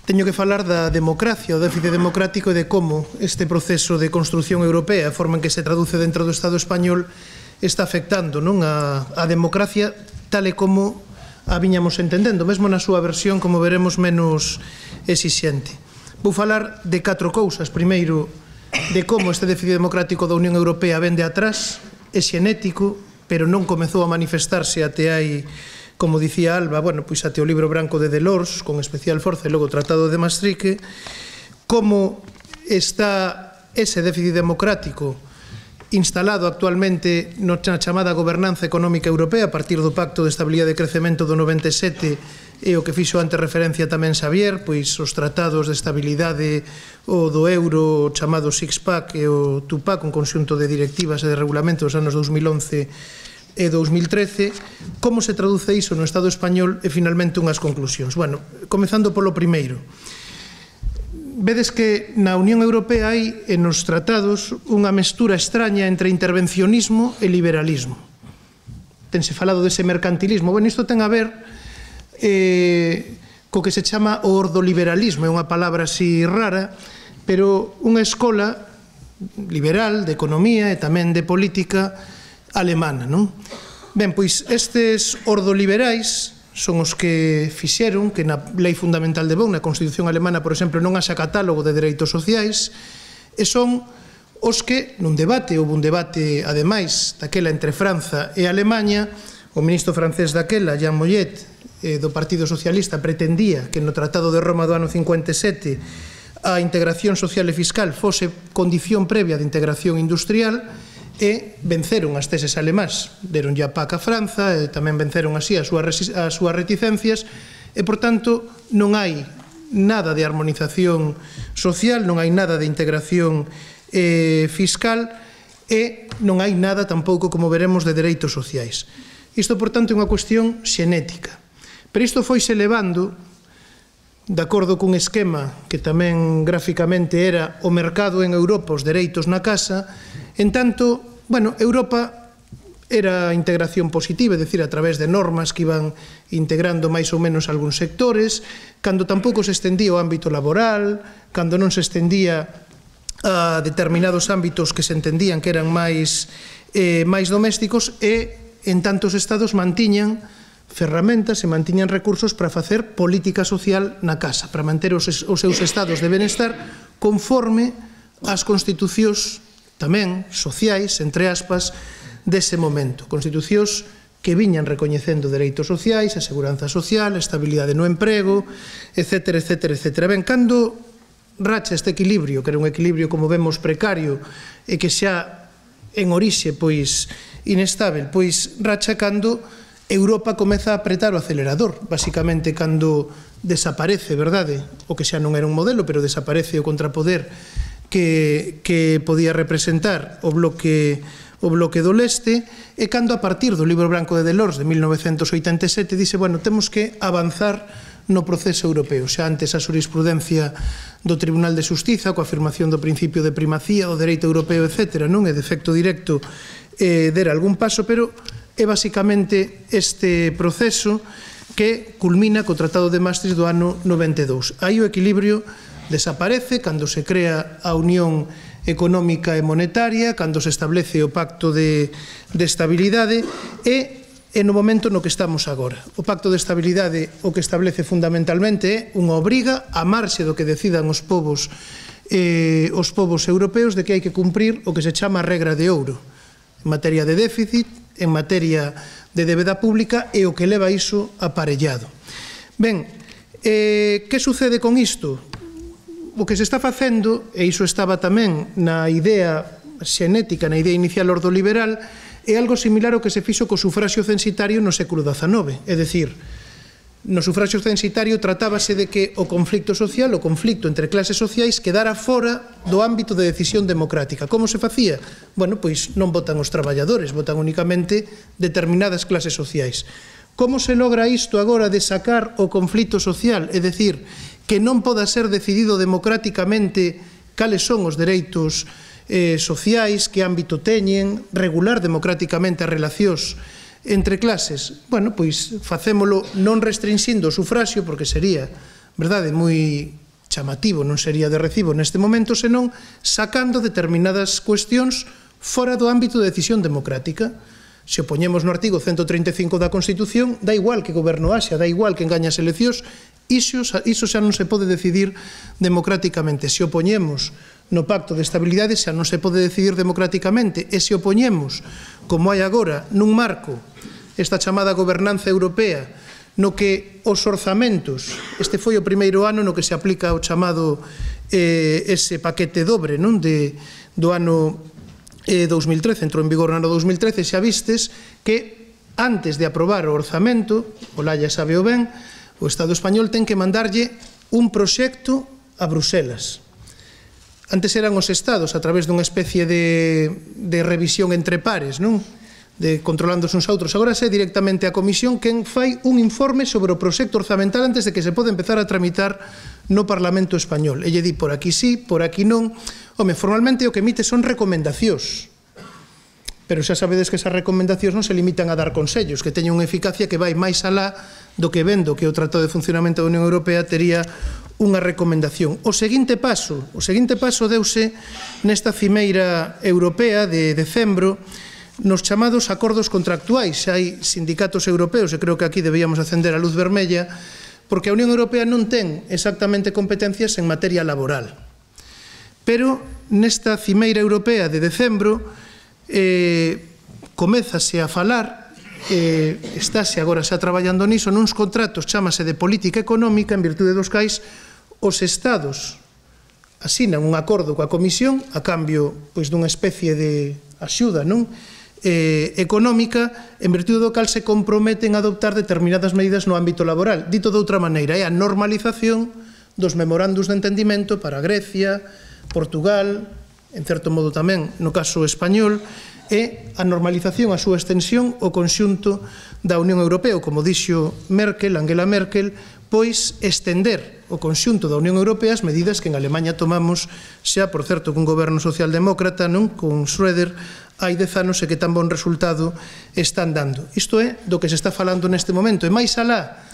Teño que falar da democracia, o déficit democrático e de como este proceso de construción europea, a forma en que se traduce dentro do Estado español, está afectando a democracia tal e como a viñamos entendendo, mesmo na súa versión, como veremos, menos exixente. Vou falar de 4 cousas. Primeiro, de como este déficit democrático da Unión Europea vende atrás, é xenético, pero non comezou a manifestarse até hai, como dicía Alba, pois até o libro branco de Delors, con especial forza, e logo o Tratado de Maastricht, como está ese déficit democrático instalado actualmente na chamada gobernanza económica europea a partir do Pacto de Estabilidade e Crecemento do 97 e o que fixo antes referencia tamén Xavier, pois os tratados de estabilidade o do euro, o chamado Six-Pack e o Two-Pack, un conxunto de directivas e de regulamentos dos anos 2011 e 2013, como se traduce iso no Estado español e finalmente unhas conclusións. Comezando polo primeiro. Vedes que na Unión Europea hai, en os tratados, unha mestura extraña entre intervencionismo e liberalismo. Tense falado dese mercantilismo. Isto ten a ver co que se chama o ordoliberalismo, é unha palabra así rara, pero unha escola liberal de economía e tamén de política alemana, non? Ben, pois estes ordoliberais son os que fixeron que na Lei Fundamental de Bonn, na Constitución Alemana, por exemplo, non haxa catálogo de dereitos sociais, e son os que, houve un debate, ademais, daquela entre Franza e Alemanha, o ministro francés daquela, Jean Monnet, do Partido Socialista, pretendía que no Tratado de Roma do ano 57 a integración social e fiscal fose condición previa de integración industrial, e venceron as teses alemás, deronlle a PAC a Franza, e tamén venceron así as súas reticencias, e, por tanto, non hai nada de armonización social, non hai nada de integración fiscal, e non hai nada tampouco, como veremos, de dereitos sociais. Isto, por tanto, é unha cuestión xenética. Pero isto foise levando, de acordo cun esquema que tamén graficamente era o mercado en Europa, os dereitos na casa, en tanto, Europa era integración positiva, é dicir, a través de normas que iban integrando máis ou menos algúns sectores, cando tampouco se estendía o ámbito laboral, cando non se estendía a determinados ámbitos que se entendían que eran máis domésticos, e en tantos estados mantiñan ferramentas e mantiñan recursos para facer política social na casa, para manter os seus estados de benestar conforme ás constitucións tamén sociais, entre aspas, dese momento. Constitucións que viñan recoñecendo dereitos sociais, a seguranza social, a estabilidade no emprego, etc. Ben, cando racha este equilibrio, que era un equilibrio, como vemos, precario, e que xa en orixe, inestável, racha cando Europa comeza a apretar o acelerador, basicamente cando desaparece, verdade, o que xa non era un modelo, pero desaparece o contrapoder que podía representar o bloque do leste, e cando a partir do libro branco de Delors de 1987 dice, temos que avanzar no proceso europeo. Xa antes a jurisprudencia do Tribunal de Xustiza, coa afirmación do principio de primacía, do dereito europeo, etc., non é de efecto directo der algún paso, pero é basicamente este proceso que culmina co Tratado de Maastricht do ano 92. Aí o equilibrio desaparece cando se crea a Unión Económica e Monetaria, cando se establece o Pacto de Estabilidade, e no momento no que estamos agora. O Pacto de Estabilidade o que establece fundamentalmente é unha obriga a marxe do que decidan os povos europeos de que hai que cumprir o que se chama a regra de ouro en materia de déficit, en materia de débeda pública e o que leva iso aparellado. Ben, que sucede con isto? O que se está facendo, e iso estaba tamén na idea xenética, na idea inicial ordoliberal, é algo similar ao que se fixo co sufraxio censitario no século XIX. É dicir, no sufraxio censitario tratábase de que o conflicto social, o conflicto entre clases sociais, quedara fora do ámbito de decisión democrática. Como se facía? Pois non votan os traballadores, votan únicamente determinadas clases sociais. Como se logra isto agora de sacar o conflito social? É dicir, que non poda ser decidido democráticamente cales son os dereitos sociais, que ámbito teñen, regular democráticamente as relacións entre clases. Pois facémolo non restrinxindo o sufraxio, porque sería verdade, moi chamativo, non sería de recibo neste momento, senón sacando determinadas cuestións fora do ámbito de decisión democrática. Se opoñemos no artigo 135 da Constitución, dá igual que goberno haxa, dá igual que engañe as eleccións, iso xa non se pode decidir democráticamente. Se opoñemos no Pacto de Estabilidade, xa non se pode decidir democráticamente. E se opoñemos, como hai agora, nun marco, esta chamada gobernanza europea, no que os orzamentos, este foi o primeiro ano no que se aplica o chamado ese paquete dobre do ano 2013, entrou en vigor no ano 2013, xa vistes que antes de aprobar o orzamento, Olalla sabe o ben, o Estado español ten que mandarlle un proxecto a Bruselas. Antes eran os Estados, a través dunha especie de revisión entre pares, non? Controlándose uns a outros. Agora é directamente a Comisión quen fai un informe sobre o proxecto orzamental antes de que se pode empezar a tramitar no Parlamento español. E lle di por aquí sí, por aquí non. Home, formalmente o que emite son recomendacións, pero xa sabedes que esas recomendacións non se limitan a dar consellos, que teñen unha eficacia que vai máis alá do que vendo que o Tratado de Funcionamento da Unión Europea tería unha recomendación. O seguinte paso deuse nesta cimeira europea de decembro, nos chamados acordos contractuais. Xa hai sindicatos europeos, e creo que aquí debíamos acender a luz vermella, porque a Unión Europea non ten exactamente competencias en materia laboral. Pero nesta cimeira europea de decembro comezase a falar, estáse agora xa traballando niso, nuns contratos, chámase de política económica, en virtude dos cais os Estados asinan un acordo coa Comisión a cambio dunha especie de axuda, non? Económica, en virtude do cal se comprometen a adoptar determinadas medidas no ámbito laboral. Dito de outra maneira, é a normalización dos memorandos de entendimento para Grecia, Portugal, en certo modo tamén no caso español, e a normalización, a súa extensión ao conxunto da Unión Europea, ou como dixo Angela Merkel, pois estender o conxunto da Unión Europea as medidas que en Alemanha tomamos xa, por certo, cun goberno socialdemócrata, non, con Schröder, hai 10 anos, e que tan bon resultado están dando. Isto é do que se está falando neste momento, e máis alá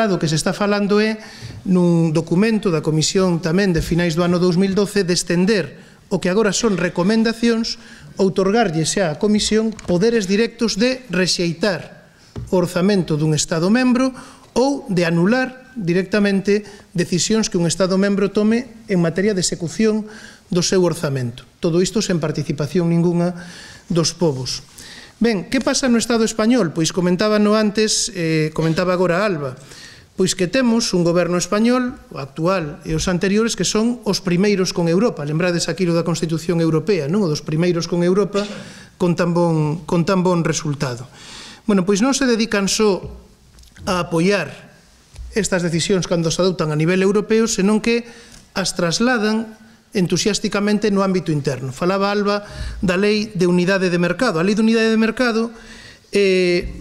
do que se está falando é nun documento da Comisión tamén de finais do ano 2012 de estender o que agora son recomendacións, outorgarlle xa á Comisión poderes directos de rexeitar o orzamento dun Estado membro ou de anular directamente decisións que un Estado membro tome en materia de execución do seu orzamento. Todo isto sen participación ninguna dos povos. Ben, que pasa no Estado español? Pois comentaba antes, comentaba agora Alba, pois que temos un goberno español, o actual e os anteriores, que son os primeiros con Europa. Lembrades aquilo da Constitución Europea, non? O dos primeiros con Europa con tan bon resultado. Bueno, pois non se dedican só a apoiar estas decisións cando se adoptan a nivel europeo, senón que as trasladan entusiásticamente no ámbito interno. Falaba Alba da Lei de Unidade de Mercado. A Lei de Unidade de Mercado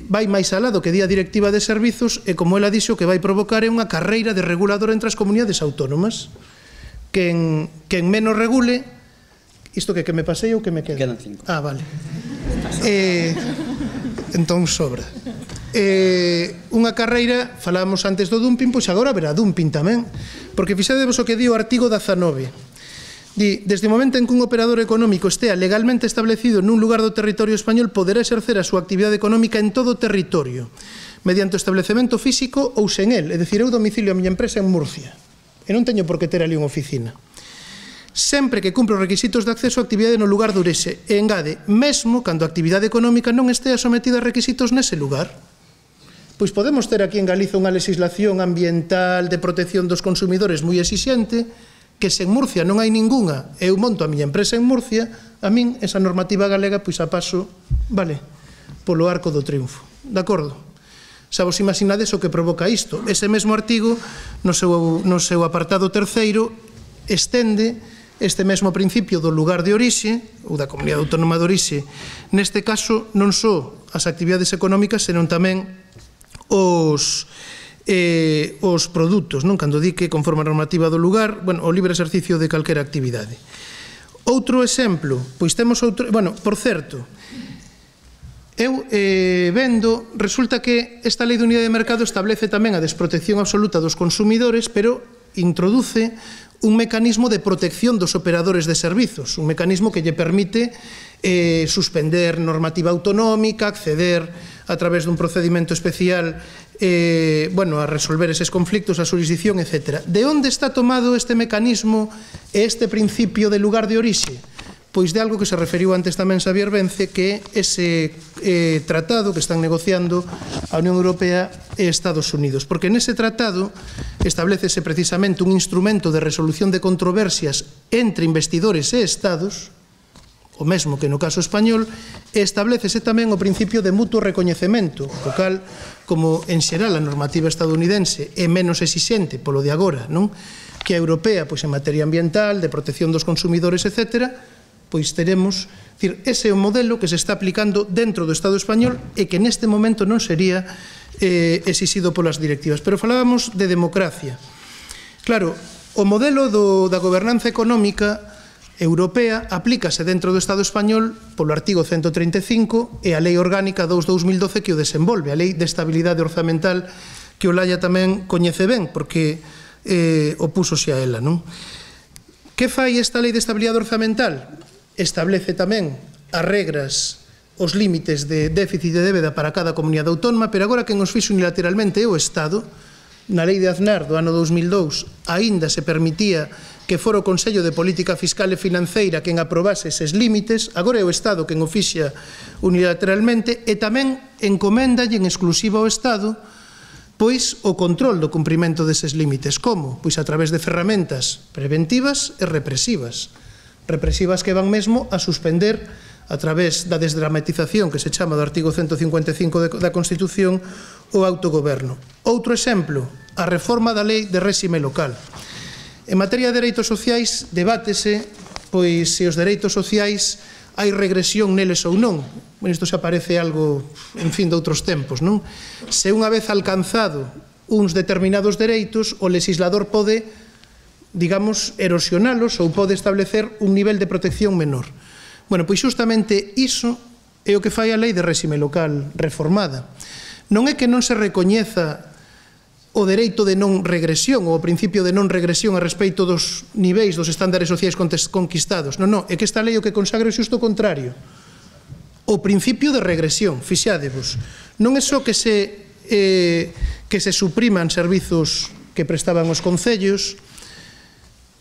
vai máis alá do que di a Directiva de Servizos, e como ela dixo, que vai provocar unha carreira de regulador entre as comunidades autónomas. Quen menos regule, isto que me pasei ou que me queda? Quedan 5. Ah, vale. Entón sobra. Unha carreira, falábamos antes do dumping, pois agora haberá dumping tamén, porque fixadevos o que di o artigo 19. Di, desde o momento en que un operador económico estea legalmente establecido nun lugar do territorio español, poderá exercer a súa actividade económica en todo o territorio, mediante o establecemento físico ou sen el. É dicir, eu domicilio a miña empresa en Murcia, e non teño por que ter ali unha oficina, sempre que cumpre os requisitos de acceso á actividade no lugar de orixe, e engade, mesmo cando a actividade económica non estea sometida a requisitos nese lugar. Pois podemos ter aquí en Galiza unha legislación ambiental de protección dos consumidores moi exixente, que se en Murcia non hai ningunha, eu monto a miña empresa en Murcia, a min esa normativa galega pois a paso, vale, polo arco do triunfo. De acordo? Xa vos imaginades o que provoca isto. Ese mesmo artigo, no seu apartado terceiro, estende este mesmo principio do lugar de orixe, ou da comunidade autónoma de orixe, neste caso non só as actividades económicas, senón tamén os produtos, non? Cando di que conforme a normativa do lugar, bueno, o libre exercicio de calquera actividade. Outro exemplo, pois temos outro, bueno, por certo, Eu vendo, resulta que esta lei de unidade de mercado establece tamén a desprotección absoluta dos consumidores, pero introduce un mecanismo de protección dos operadores de servizos, un mecanismo que lle permite suspender normativa autonómica, acceder a través dun procedimento especial a resolver eses conflictos, a xurisdicción, etc. De onde está tomado este mecanismo e este principio de lugar de orixe? Pois de algo que se referiu antes tamén Xavier Vence, que é ese tratado que están negociando a Unión Europea e Estados Unidos. Porque nese tratado establecese precisamente un instrumento de resolución de controversias entre investidores e Estados, o mesmo que no caso español, e establecese tamén o principio de mutuo recoñecemento, o cal, como en xeral a normativa estadounidense é menos exixente polo de agora, non? Que a europea, pois en materia ambiental, de protección dos consumidores, etc., pois teremos, ese é o modelo que se está aplicando dentro do Estado español e que neste momento non sería exixido polas directivas. Pero falábamos de democracia. Claro, o modelo da gobernanza económica europea aplícase dentro do Estado español polo artigo 135 e a Lei Orgánica 2/2012 que o desenvolve, a Lei de Estabilidade Orzamental, que o Laia tamén coñece ben, porque opúsose a ela, non? Que fai esta Lei de Estabilidade Orzamental? Establece tamén as regras, os límites de déficit e débeda para cada comunidade autónoma, pero agora quen os fixo unilateralmente é o Estado. Na Lei de Aznar do ano 2002 aínda se permitía que fora o Consello de Política Fiscal e Financeira quen aprobase eses límites, agora é o Estado quen o fixa unilateralmente e tamén encoméndalle en exclusiva ao Estado pois o control do cumprimento deses límites. Como? Pois a través de ferramentas preventivas e represivas. Represivas que van mesmo a suspender a través da desdramatización que se chama do artigo 155 da Constitución o autogoberno. Outro exemplo, a reforma da lei de réxime local. En materia de dereitos sociais debátese pois se os dereitos sociais hai regresión neles ou non. Isto xa parece algo, en fin, de outros tempos, non? Se unha vez alcanzado uns determinados dereitos, o legislador pode, digamos, erosionalos ou pode establecer un nivel de protección menor. Bueno, pois justamente iso é o que fai a lei de réxime local reformada. Non é que non se recoñeza o dereito de non regresión ou o principio de non regresión a respecto dos niveis dos estándares sociais conquistados. Non, é que esta lei o que consagra é xusto o contrario. O principio de regresión, fixádevos, non é só que se supriman servizos que prestaban os concellos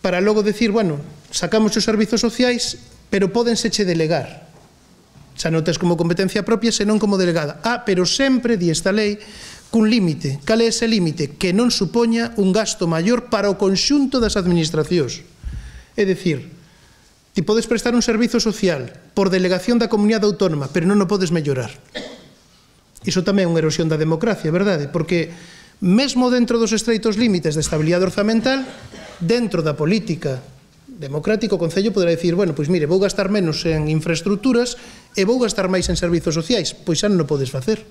para logo decir, bueno, sacamos os servizos sociais, pero pódenseche delegar. Xa non tes como competencia propia, senón como delegada. Pero sempre, di esta lei, cun límite. Cal é ese límite? Que non supoña un gasto maior para o conxunto das administracións. É dicir, ti podes prestar un servizo social por delegación da comunidade autónoma, pero non o podes mellorar. Iso tamén é unha erosión da democracia, verdade? Porque mesmo dentro dos estreitos límites de estabilidade orzamental, dentro da política democrática, o Concello poderá dicir, bueno, pois mire, vou gastar menos en infraestructuras e vou gastar máis en servizos sociais. Pois xa non o podes facer,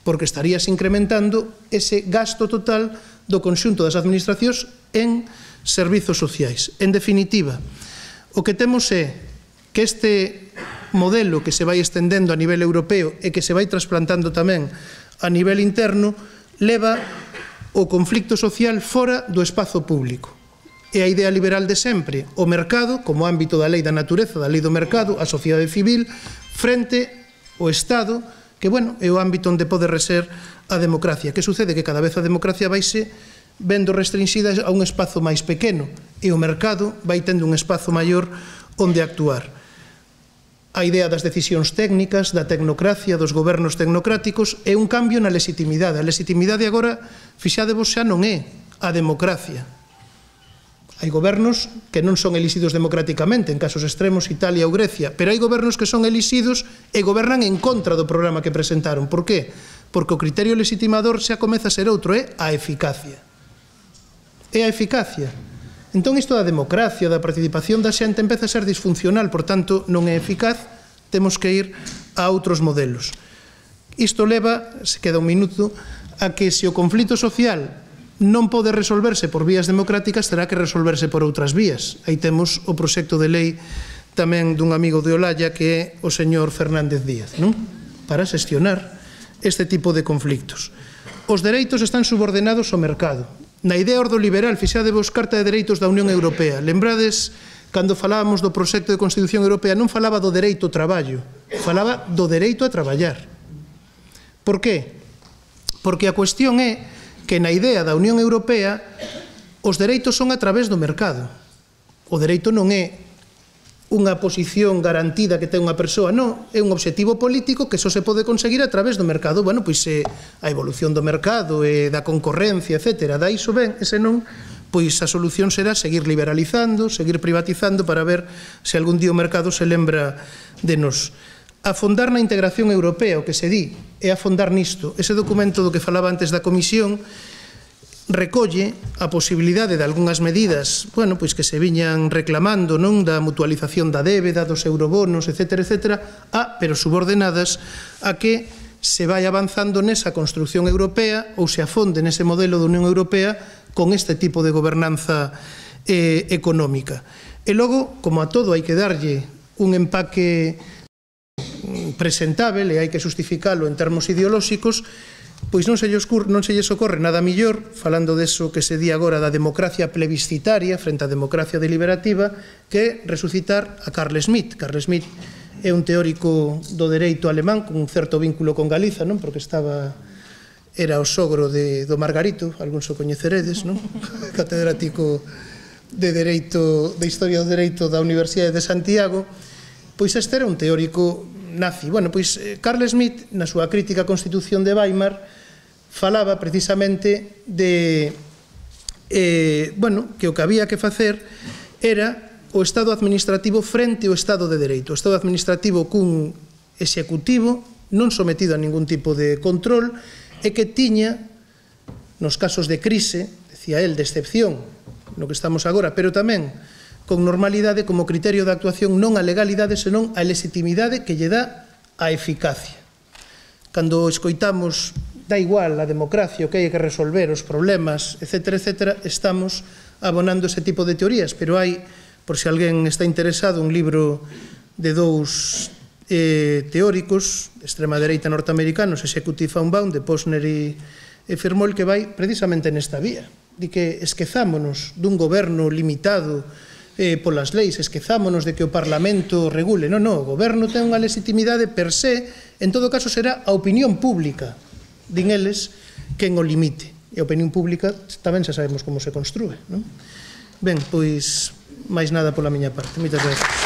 porque estarías incrementando ese gasto total do conxunto das administracións en servizos sociais. En definitiva, o que temos é que este modelo que se vai estendendo a nivel europeo e que se vai trasplantando tamén a nivel interno leva o conflicto social fora do espazo público. É a idea liberal de sempre, o mercado, como ámbito da lei da natureza, da lei do mercado, a sociedade civil, frente ao Estado, que, bueno, é o ámbito onde pode reser a democracia. Que sucede? Que cada vez a democracia vaise vendo restringida a un espazo máis pequeno e o mercado vai tendo un espazo maior onde actuar. A idea das decisións técnicas, da tecnocracia, dos gobernos tecnocráticos, é un cambio na legitimidade. A legitimidade agora, fixádevos, xa non é a democracia. Hai gobernos que non son elixidos democráticamente, en casos extremos Italia ou Grecia, pero hai gobernos que son elixidos e gobernan en contra do programa que presentaron. Por qué? Porque o criterio legitimador xa comeza a ser outro, é a eficacia. É a eficacia. Entón isto da democracia, da participación da xente empeza a ser disfuncional, por tanto non é eficaz, temos que ir a outros modelos. Isto leva, se queda un minuto, a que se o conflito social non pode resolverse por vías democráticas, terá que resolverse por outras vías. Aí temos o proxecto de lei tamén dun amigo de Olalla, que é o señor Fernández Díaz, non? para xestionar este tipo de conflictos. Os dereitos están subordinados ao mercado. Na idea ordoliberal fixadevos Carta de Dereitos da Unión Europea. Lembrades, cando falábamos do proxecto de Constitución Europea, non falaba do dereito ao traballo, falaba do dereito a traballar. Por qué? Porque a cuestión é que na idea da Unión Europea os dereitos son a través do mercado. O dereito non é unha posición garantida que ten unha persoa, non, é un obxectivo político que só se pode conseguir a través do mercado. Bueno, pois a evolución do mercado e da concorrencia, etc. Da iso ben, e senón, pois a solución será seguir liberalizando, seguir privatizando para ver se algún día o mercado se lembra de nos. Afondar na integración europea, o que se di, é afondar nisto. Ese documento do que falaba antes da Comisión recolle a posibilidade de algunhas medidas, bueno, pois que se viñan reclamando, non, da mutualización da débeda, dos eurobonos, etc., pero subordenadas a que se vai avanzando nesa construcción europea ou se afonde nese modelo da Unión Europea con este tipo de gobernanza económica. E logo, como a todo hai que darlle un empaque presentável e hai que justificalo en termos ideolóxicos, pois non se lles ocorre nada millor, falando deso que se di agora da democracia plebiscitaria frente á democracia deliberativa, que resucitar a Carl Schmitt. Carl Schmitt é un teórico do dereito alemán con un certo vínculo con Galiza, non? Porque era o sogro do Margarito, algúns o coñeceredes, non? Catedrático de Historia do Dereito da Universidade de Santiago. Pois este era un teórico nazi. Bueno, pois Carl Schmitt, na súa crítica á Constitución de Weimar, falaba precisamente de que o que había que facer era o Estado administrativo frente ao Estado de Dereito. O Estado administrativo cun executivo non sometido a ningún tipo de control e que tiña, nos casos de crise, decía el, de excepción, no que estamos agora, pero tamén con normalidade como criterio de actuación non a legalidade, senón a legitimidade que lle dá a eficacia. Cando escoitamos, da igual a democracia, o que hai que resolver, os problemas, etc., estamos abonando ese tipo de teorías, pero hai, por se alguén está interesado, un libro de dous teóricos de extrema dereita norteamericanos, Executive Unbound, de Posner e Firmol, que vai precisamente nesta vía. Di que esquezámonos dun goberno limitado polas leis, esquezámonos de que o Parlamento regule. Non, o goberno ten unha legitimidade per se, en todo caso será a opinión pública, din eles, quen o limite. E a opinión pública tamén xa sabemos como se construe, non? Ben, pois, máis nada pola miña parte. Moitas gracias.